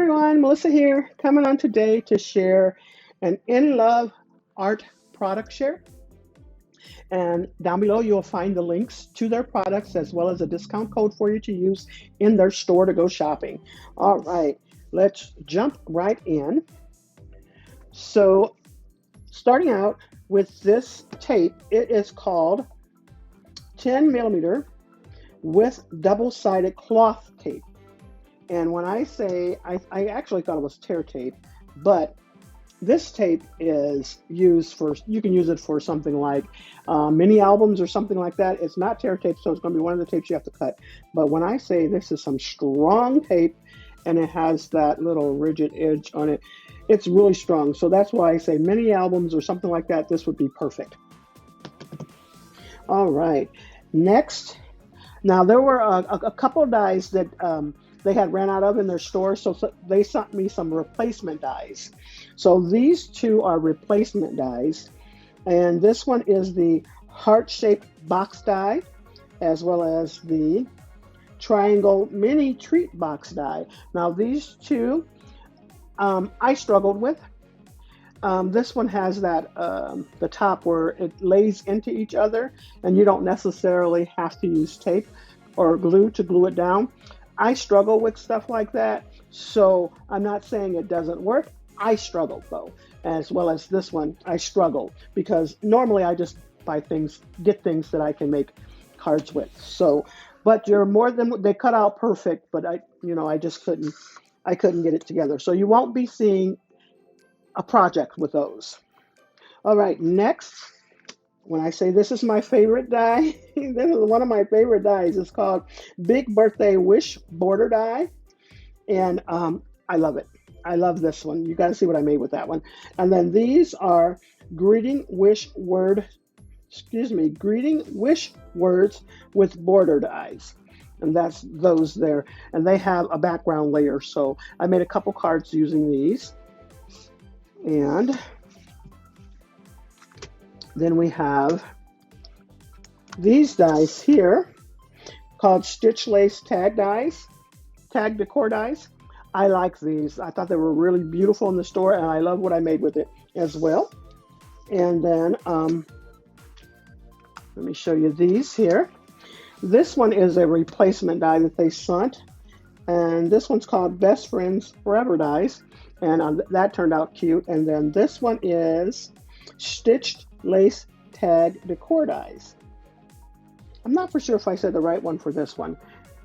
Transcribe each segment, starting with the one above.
everyone, Melissa here, coming on today to share an In Love art product share. And down below, you'll find the links to their products as well as a discount code for you to use in their store to go shopping. All right, let's jump right in. So, starting out with this tape, it is called 10 millimeter with double-sided cloth tape. And when I say, I actually thought it was tear tape, but this tape is used for, you can use it for something like mini albums or something like that. It's not tear tape, so it's going to be one of the tapes you have to cut. But when I say this is some strong tape and it has that little rigid edge on it, it's really strong. So that's why I say mini albums or something like that, this would be perfect. All right, next. Now there were a couple of dies that they had ran out of in their store, so they sent me some replacement dies. So these two are replacement dies, and this one is the heart-shaped box die, as well as the triangle mini treat box die. Now these two I struggled with. This one has that the top where it lays into each other, and you don't necessarily have to use tape or glue to glue it down. I struggle with stuff like that, so I'm not saying it doesn't work. I struggled though, as well as this one. I struggled because normally I just buy things, get things that I can make cards with. So, but you're more than, they cut out perfect, but I just couldn't get it together. So you won't be seeing a project with those. All right, next, when I say this is my favorite die, this is one of my favorite dies. It's called Big Birthday Wish Border Die, and I love it. I love this one. You got to see what I made with that one. And then these are greeting wish words with border dies. And that's those there. And they have a background layer. So I made a couple cards using these. And then we have these dies here called Stitch Lace Tag Dies, Tag Decor Dies. I like these. I thought they were really beautiful in the store, and I love what I made with it as well. And then let me show you these here. This one is a replacement die that they sent, and this one's called Best Friends Forever Dies, and that turned out cute. And then this one is Stitched Lace Tag Decor Dies. I'm not for sure if I said the right one for this one,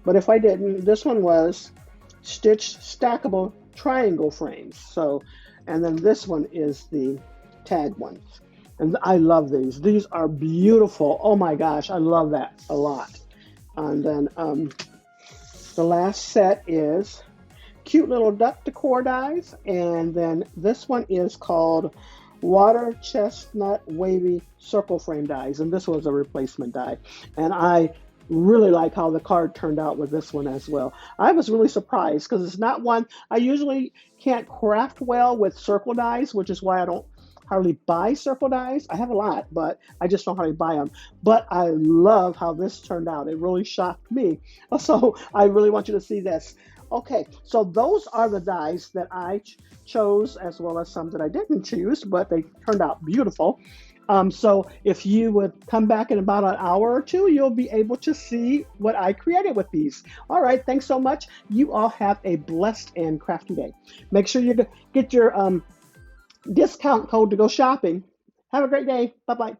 but if I didn't, this one was Stitched Stackable Triangle Frames. So, and then this one is the tag ones. And I love these. These are beautiful. Oh my gosh, I love that a lot. And then the last set is cute little duck decor dies. And then this one is called Water Chestnut Wavy Circle Frame Dies. And this was a replacement die. And I really like how the card turned out with this one as well. I was really surprised because it's not one, I usually can't craft well with circle dies, which is why I don't hardly buy circle dies. I have a lot, but I just don't hardly buy them. But I love how this turned out. It really shocked me. So I really want you to see this. Okay, so those are the dies that I chose, as well as some that I didn't choose, but they turned out beautiful. So if you would come back in about an hour or two, you'll be able to see what I created with these. All right, thanks so much. You all have a blessed and crafty day. Make sure you get your discount code to go shopping. Have a great day. Bye-bye.